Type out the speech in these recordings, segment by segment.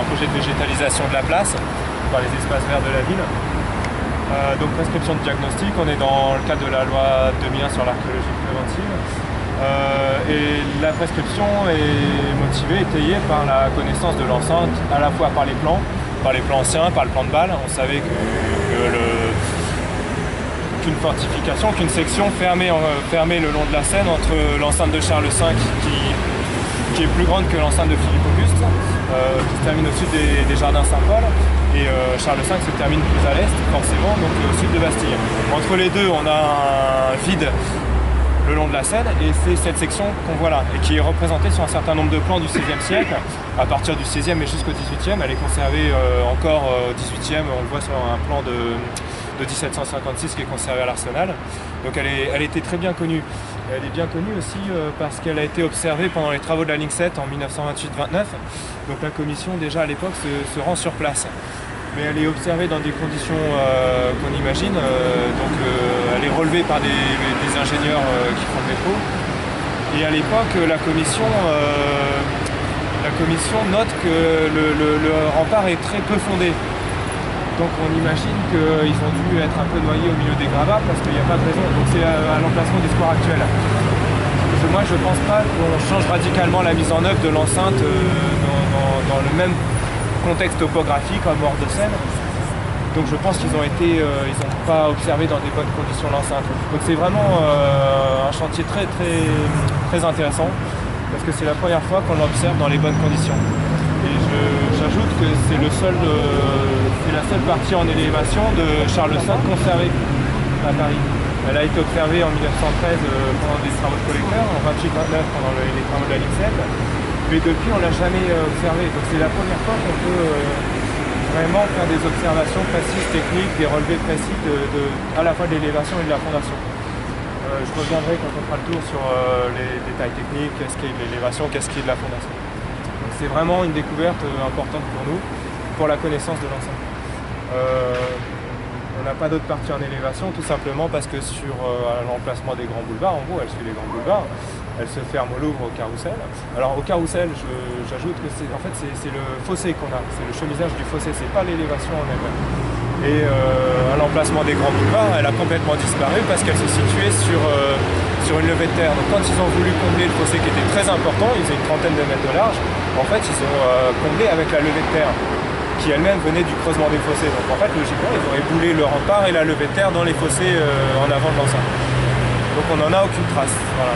un projet de végétalisation de la place par les espaces verts de la ville. Donc prescription de diagnostic, on est dans le cadre de la loi 2001 sur l'archéologie préventive. Et la prescription est motivée, étayée par la connaissance de l'enceinte, à la fois par les plans anciens, par le plan de Bâle. On savait qu'une fortification, qu'une section fermée le long de la Seine entre l'enceinte de Charles V qui est plus grande que l'enceinte de Philippe Auguste, qui se termine au sud des jardins Saint-Paul, et Charles V se termine plus à l'est, forcément, donc au sud de Bastille. Entre les deux, on a un vide le long de la Seine, et c'est cette section qu'on voit là, et qui est représentée sur un certain nombre de plans du XVIe siècle, à partir du XVIe et jusqu'au XVIIIe. Elle est conservée encore au XVIIIe, on le voit sur un plan de 1756 qui est conservé à l'Arsenal. Donc elle était très bien connue. Elle est bien connue aussi parce qu'elle a été observée pendant les travaux de la ligne 7 en 1928-29. Donc la commission déjà à l'époque se rend sur place. Mais elle est observée dans des conditions qu'on imagine. Elle est relevée par des ingénieurs qui font le métro. Et à l'époque, la commission note que le rempart est très peu fondé. Donc on imagine qu'ils ont dû être un peu noyés au milieu des gravats parce qu'il n'y a pas de raison. Donc c'est à l'emplacement du square actuel. Moi je ne pense pas qu'on change radicalement la mise en œuvre de l'enceinte dans le même contexte topographique comme hors de Seine. Donc je pense qu'ils n'ont pas observé dans des bonnes conditions l'enceinte. Donc c'est vraiment un chantier très intéressant parce que c'est la première fois qu'on l'observe dans les bonnes conditions. Et j'ajoute que c'est la seule partie en élévation de Charles V conservée à Paris. Elle a été observée en 1913 pendant des travaux de collecteurs, en 28-29 pendant les travaux de la ligne 7. Mais depuis, on ne l'a jamais observée. Donc c'est la première fois qu'on peut vraiment faire des observations précises, techniques, des relevés précis à la fois de l'élévation et de la fondation. Je reviendrai quand on fera le tour sur les détails techniques, qu'est-ce qui est de l'élévation, qu'est-ce qui est de la fondation. C'est vraiment une découverte importante pour nous, pour la connaissance de l'enceinte. On n'a pas d'autre partie en élévation, tout simplement parce que sur l'emplacement des grands boulevards, en gros, elle suit les grands boulevards, elle se ferme au Louvre au Carrousel. Alors au Carrousel, j'ajoute que c'est le fossé qu'on a, c'est le chemisage du fossé, c'est pas l'élévation en elle-même. Et à l'emplacement des grands boulevards, elle a complètement disparu parce qu'elle se situait sur une levée de terre. Donc quand ils ont voulu combler le fossé qui était très important, ils faisaient une trentaine de mètres de large, en fait ils ont comblé avec la levée de terre qui elle-même venait du creusement des fossés. Donc en fait logiquement ils auraient boulé le rempart et la levée de terre dans les fossés en avant de l'enceinte. Donc on n'en a aucune trace. Voilà.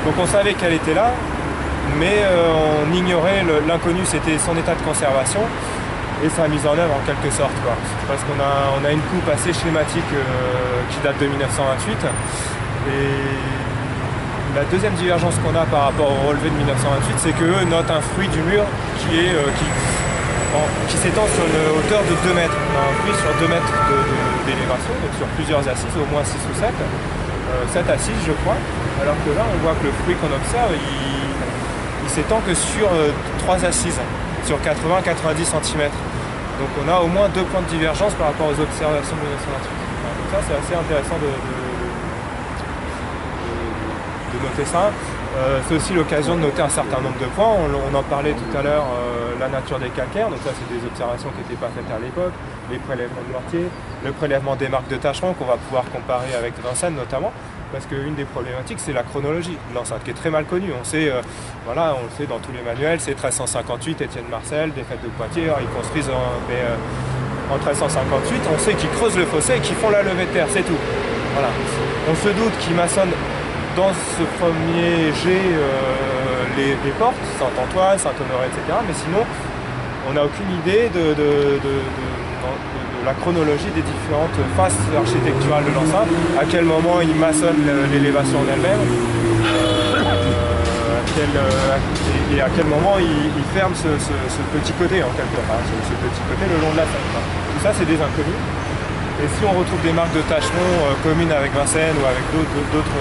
Donc on savait qu'elle était là, mais on ignorait l'inconnu, c'était son état de conservation et sa mise en œuvre en quelque sorte, quoi. Parce qu'on a une coupe assez schématique qui date de 1928. Et la deuxième divergence qu'on a par rapport au relevé de 1928, c'est qu'eux notent un fruit du mur qui s'étend sur une hauteur de 2 mètres. On a un fruit sur 2 mètres d'élévation, donc sur plusieurs assises, au moins 6 ou 7. 7 assises je crois. Alors que là on voit que le fruit qu'on observe, il s'étend que sur 3 assises, sur 80-90 cm. Donc on a au moins 2 points de divergence par rapport aux observations de 1928. Donc ça c'est assez intéressant de noter ça. C'est aussi l'occasion de noter un certain nombre de points. On en parlait tout à l'heure, la nature des calcaires, donc ça c'est des observations qui n'étaient pas faites à l'époque, les prélèvements de mortier, le prélèvement des marques de tâcherons qu'on va pouvoir comparer avec Vincennes notamment, parce qu'une des problématiques c'est la chronologie de l'enceinte qui est très mal connue. On sait, voilà, on le sait dans tous les manuels, c'est 1358, Étienne Marcel, défaite de Poitiers, alors ils construisent en 1358, on sait qu'ils creusent le fossé et qu'ils font la levée de terre, c'est tout. Voilà. On se doute qu'ils maçonnent dans ce premier jet les portes, Saint-Antoine, Saint-Honoré, etc. Mais sinon, on n'a aucune idée de la chronologie des différentes faces architecturales de l'enceinte, à quel moment ils maçonnent l'élévation en elle-même, et à quel moment ils ferment ce petit côté, en quelque sorte, ce petit côté le long de la Seine. Tout ça, c'est des inconnus. Et si on retrouve des marques de tâcherons communes avec Vincennes ou avec d'autres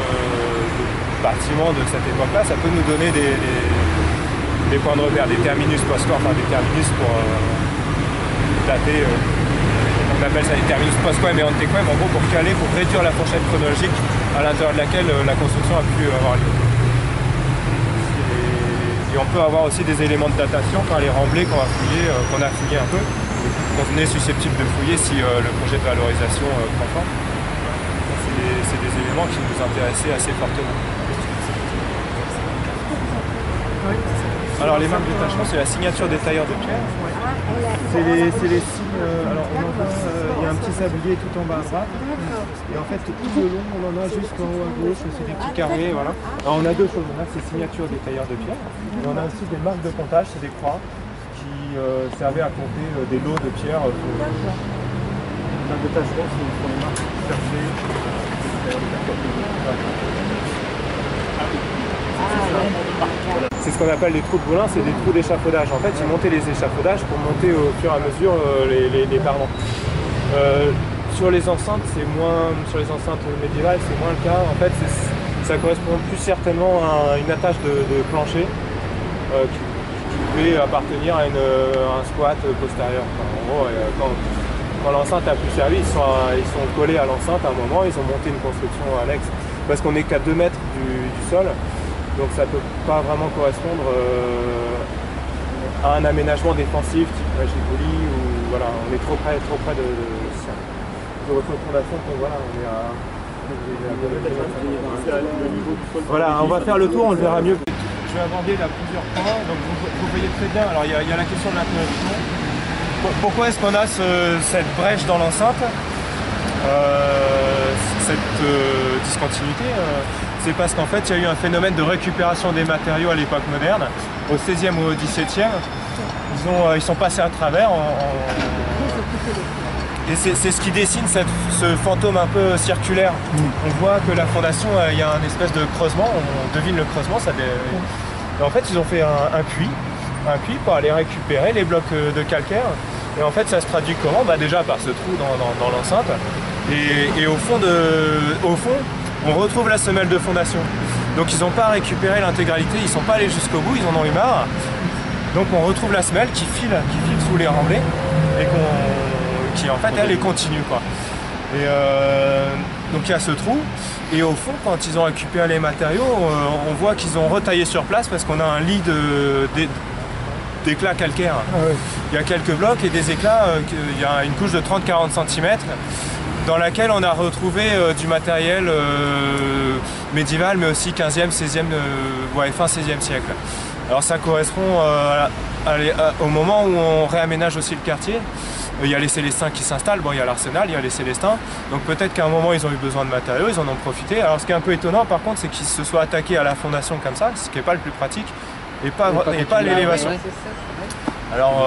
bâtiments de cette époque-là, ça peut nous donner des points de repère, des terminus post-quoi, enfin des terminus pour dater, on appelle ça des terminus post-quoi mais antequem, en gros pour caler, pour réduire la fourchette chronologique à l'intérieur de laquelle la construction a pu avoir lieu. Il y Et on peut avoir aussi des éléments de datation par les remblais qu'on a fouillés un peu, qu'on est susceptible de fouiller si le projet de valorisation prend forme. C'est des éléments qui nous intéressaient assez fortement. Alors les marques de détachement, c'est la signature des tailleurs de pierre. C'est les signes. Alors on en voit, il y a un petit sablier tout en bas à droite. Et en fait tout le long, on en a jusqu'en haut à gauche, c'est des petits carrés, voilà. Alors on a deux choses, on a ces signatures des tailleurs de pierre. Et on a aussi des marques de comptage, c'est des croix qui servaient à compter des lots de pierre. Un détachement, c'est pour les marques cherchées. C'est ce qu'on appelle les trous de boulin, c'est des trous d'échafaudage. En fait, ils montaient les échafaudages pour monter au fur et à mesure les parements. Sur les enceintes, sur les enceintes médiévales, c'est moins le cas. En fait, ça correspond plus certainement à une attache de plancher qui pouvait appartenir à un squat postérieur. Enfin, en gros, quand l'enceinte a plus servi, ils sont collés à l'enceinte à un moment, ils ont monté une construction annexe. Parce qu'on n'est qu'à 2 mètres du sol. Donc ça ne peut pas vraiment correspondre à un aménagement défensif type Gigoli ou voilà, on est trop près de refondation, donc voilà, on est à. Voilà, on va faire le tour, on le verra mieux. Je vais aborder là plusieurs points, donc vous voyez très bien, alors il y a la question de l'interruption. Pourquoi est-ce qu'on a cette brèche dans l'enceinte, cette discontinuité c'est parce qu'en fait, il y a eu un phénomène de récupération des matériaux à l'époque moderne. Au XVIe ou au XVIIe, ils sont passés à travers. Et c'est ce qui dessine ce fantôme un peu circulaire. On voit que la fondation, il y a un espèce de creusement, on devine le creusement. Et en fait, ils ont fait un puits pour aller récupérer les blocs de calcaire. Et en fait, ça se traduit comment? Déjà par ce trou dans l'enceinte. Et au fond, on retrouve la semelle de fondation. Donc ils n'ont pas récupéré l'intégralité, ils ne sont pas allés jusqu'au bout, ils en ont eu marre. Donc on retrouve la semelle qui file sous les remblais et qui en fait elle est continue quoi. Et donc il y a ce trou et au fond quand ils ont récupéré les matériaux, on voit qu'ils ont retaillé sur place parce qu'on a un lit d'éclats calcaires. Ah ouais. Il y a quelques blocs et des éclats, il y a une couche de 30-40 cm dans laquelle on a retrouvé du matériel médiéval mais aussi 15e, 16e, fin 16e siècle. Alors ça correspond au moment où on réaménage aussi le quartier. Il y a les Célestins qui s'installent, il y a l'Arsenal, il y a les Célestins. Donc peut-être qu'à un moment ils ont eu besoin de matériaux, ils en ont profité. Alors ce qui est un peu étonnant par contre, c'est qu'ils se soient attaqués à la fondation comme ça, ce qui n'est pas le plus pratique, et pas l'élévation. Alors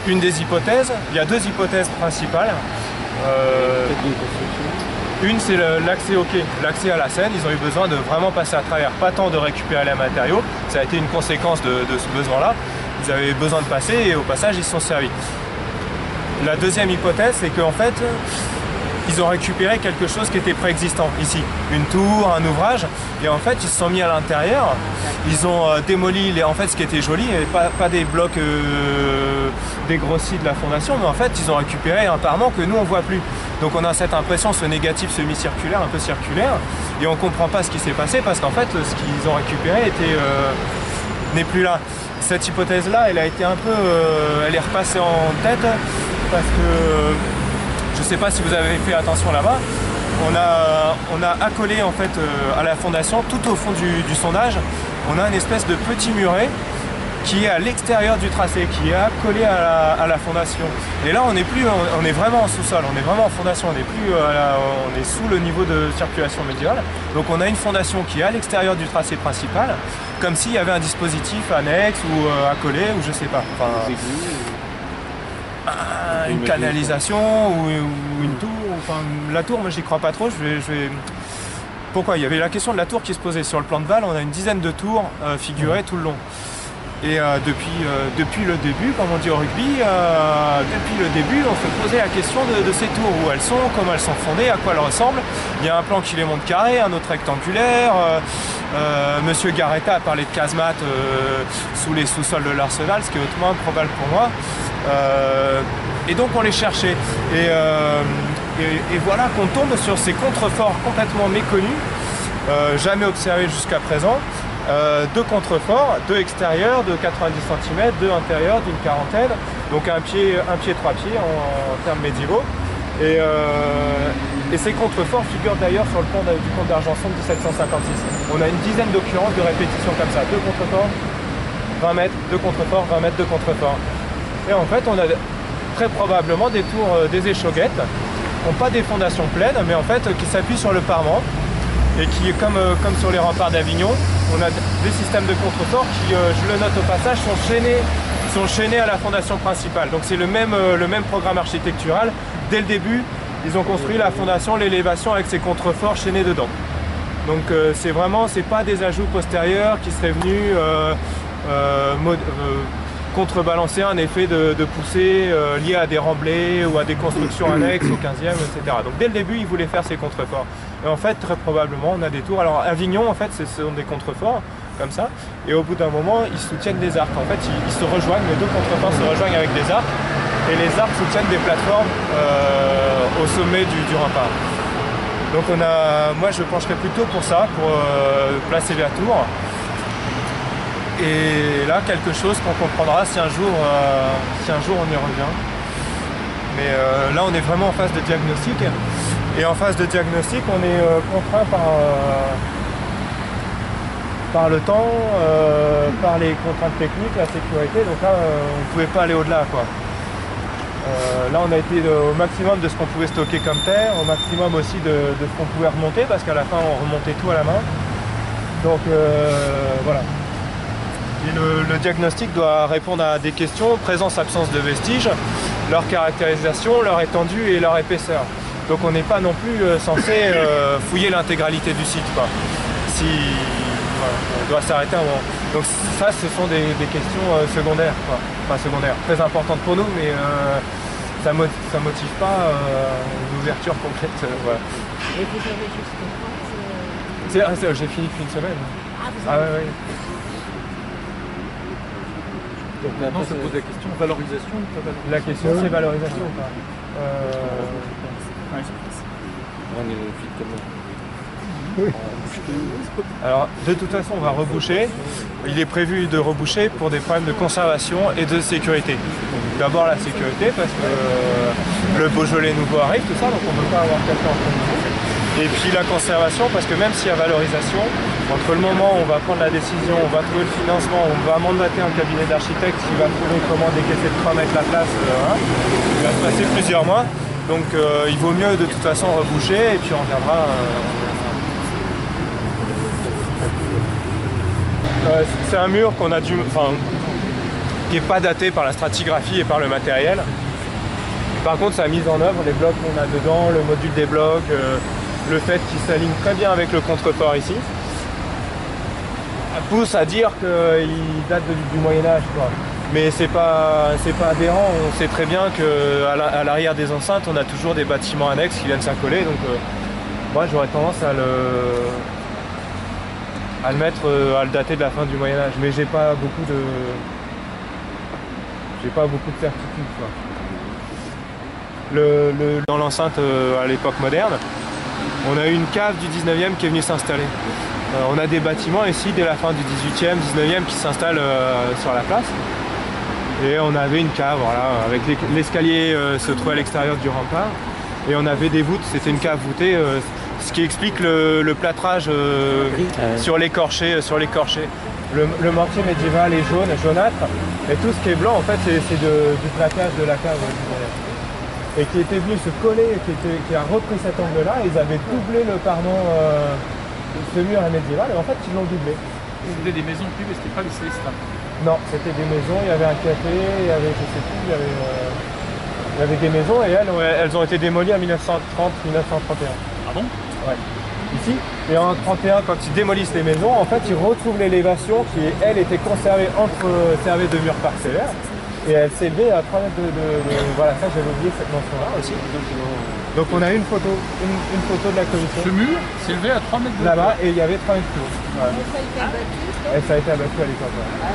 une des hypothèses, il y a 2 hypothèses principales. Une c'est l'accès au quai, l'accès à la Seine, ils ont eu besoin de vraiment passer à travers, pas tant de récupérer les matériaux, ça a été une conséquence de ce besoin-là, ils avaient besoin de passer et au passage ils se sont servis. La deuxième hypothèse c'est qu'en fait ils ont récupéré quelque chose qui était préexistant ici, une tour, un ouvrage, et en fait ils se sont mis à l'intérieur, ils ont démoli ce qui était joli, et pas des blocs dégrossis de la fondation, mais en fait ils ont récupéré un parement que nous on voit plus. Donc on a cette impression, ce négatif semi-circulaire, un peu circulaire, et on comprend pas ce qui s'est passé parce qu'en fait ce qu'ils ont récupéré n'est plus là. Cette hypothèse-là, elle a été un peu, elle est repassée en tête parce que je ne sais pas si vous avez fait attention là-bas, on a accolé en fait à la fondation, tout au fond du sondage, on a une espèce de petit muret qui est à l'extérieur du tracé, qui est accolé à la fondation. Et là, on est vraiment en sous-sol, on est vraiment en fondation, on est sous le niveau de circulation médiale. Donc on a une fondation qui est à l'extérieur du tracé principal, comme s'il y avait un dispositif annexe ou accolé, ou je sais pas. Enfin, une canalisation ou une tour. Enfin, la tour, moi j'y crois pas trop. Pourquoi? Il y avait la question de la tour qui se posait sur le plan de balle. On a une dizaine de tours figurées tout le long. Et depuis le début, comme on dit au rugby, depuis le début, on se posait la question de ces tours, où elles sont, comment elles sont fondées, à quoi elles ressemblent. Il y a un plan qui les montre carré, un autre rectangulaire. Monsieur Garetta a parlé de casemates sous les sous-sols de l'Arsenal, ce qui est hautement improbable pour moi. Et donc on les cherchait. Et voilà qu'on tombe sur ces contreforts complètement méconnus, jamais observés jusqu'à présent. 2 contreforts, 2 extérieurs de 90 cm, 2 intérieurs d'une quarantaine, donc un pied 3 pieds en termes médiévaux. Et ces contreforts figurent d'ailleurs sur le pont du comte d'Argenson de 1756. On a une dizaine d'occurrences de répétitions comme ça, 2 contreforts, 20 mètres, 2 contreforts, 20 mètres, 2 contreforts. Et en fait, on a très probablement des tours, des échauguettes, qui n'ont pas des fondations pleines, mais en fait qui s'appuient sur le parement, et qui, comme sur les remparts d'Avignon, on a des systèmes de contreforts qui, je le note au passage, sont chaînés à la fondation principale. Donc c'est le même programme architectural. Dès le début, ils ont construit la fondation, l'élévation avec ces contreforts chaînés dedans. Donc c'est pas des ajouts postérieurs qui seraient venus contrebalancer un effet de poussée lié à des remblais ou à des constructions annexes au 15e, etc. Donc dès le début, ils voulaient faire ces contreforts. Et en fait, très probablement, on a des tours. Alors Avignon, en fait, ce sont des contreforts, comme ça. Et au bout d'un moment, ils soutiennent des arcs. En fait, ils se rejoignent, les 2 contreforts se rejoignent avec des arcs. Et les arcs soutiennent des plateformes au sommet du rempart. Donc moi, je pencherais plutôt pour ça, pour placer la tour. Et là, quelque chose qu'on comprendra si un jour on y revient. Mais là, on est vraiment en phase de diagnostic. Et en phase de diagnostic, on est contraint par le temps, par les contraintes techniques, la sécurité. Donc là, on ne pouvait pas aller au-delà, quoi. Là, on a été au maximum de ce qu'on pouvait stocker comme terre, au maximum aussi de ce qu'on pouvait remonter, parce qu'à la fin, on remontait tout à la main. Donc voilà. Et le diagnostic doit répondre à des questions, présence, absence de vestiges, leur caractérisation, leur étendue et leur épaisseur. Donc on n'est pas non plus censé fouiller l'intégralité du site, quoi. Voilà, on doit s'arrêter un moment. Donc ça, ce sont des questions secondaires, quoi. Enfin secondaires, très importantes pour nous, mais ça motive pas une ouverture concrète. Voilà. Et vous avez jusqu'à quand J'ai fini depuis une semaine. Ah, ouais. Donc maintenant, ça pose la question valorisation ou pas valorisation? La question, c'est valorisation ou pas. On est fit comme Alors, de toute façon, on va reboucher. Il est prévu de reboucher pour des problèmes de conservation et de sécurité. D'abord la sécurité, parce que le Beaujolais nouveau arrive, tout ça, donc on ne peut pas avoir quelqu'un en condition. Et puis la conservation, parce que même s'il y a valorisation, entre le moment où on va prendre la décision, on va trouver le financement, on va mandater un cabinet d'architectes qui va trouver comment décaisser de 3 mètres la place, il va se passer plusieurs mois. Donc il vaut mieux de toute façon reboucher et puis on reviendra. C'est un mur qu'on a dû, qui n'est pas daté par la stratigraphie et par le matériel. Par contre, sa mise en œuvre, les blocs qu'on a dedans, le module des blocs, le fait qu'il s'aligne très bien avec le contrefort ici, pousse à dire qu'il date du Moyen-Âge, quoi. Mais c'est pas aberrant, on sait très bien qu'à l'arrière des enceintes, on a toujours des bâtiments annexes qui viennent s'accoler, donc moi j'aurais tendance à le dater de la fin du Moyen-Âge, mais j'ai pas beaucoup de certitude, quoi. Dans l'enceinte à l'époque moderne, on a eu une cave du 19e qui est venue s'installer. On a des bâtiments ici dès la fin du 18e, 19e qui s'installent sur la place. Et on avait une cave, voilà, avec l'escalier se trouvait à l'extérieur du rempart. Et on avait des voûtes, c'était une cave voûtée, ce qui explique le plâtrage sur l'écorché. Le mortier médiéval est jaune, jaunâtre, et tout ce qui est blanc, en fait, c'est du plaquage de la cave. Et qui était venu se coller, qui a repris cet angle-là, ils avaient doublé le pardon, ce mur médiéval, et en fait, ils l'ont doublé. C'était des maisons plus, mais c'était pas le CES là. Non, c'était des maisons, il y avait un café, il y avait, je sais plus, il y avait des maisons, et elles ont été démolies en 1930-1931. Ah bon? Ouais. Ici, et en 1931, quand ils démolissent les maisons, en fait, ils retrouvent l'élévation qui, elle, était conservée servait de mur parcellaire. Et elle s'est élevée à 3 mètres Voilà, ça j'avais oublié cette mention-là aussi. Donc on a une photo de la commission. Ce mur s'est élevé à 3 mètres de là-bas, et il y avait 3 mètres plus haut. Voilà. ça a été abattu, Et ça a été abattu à l'époque. Ouais. Ah,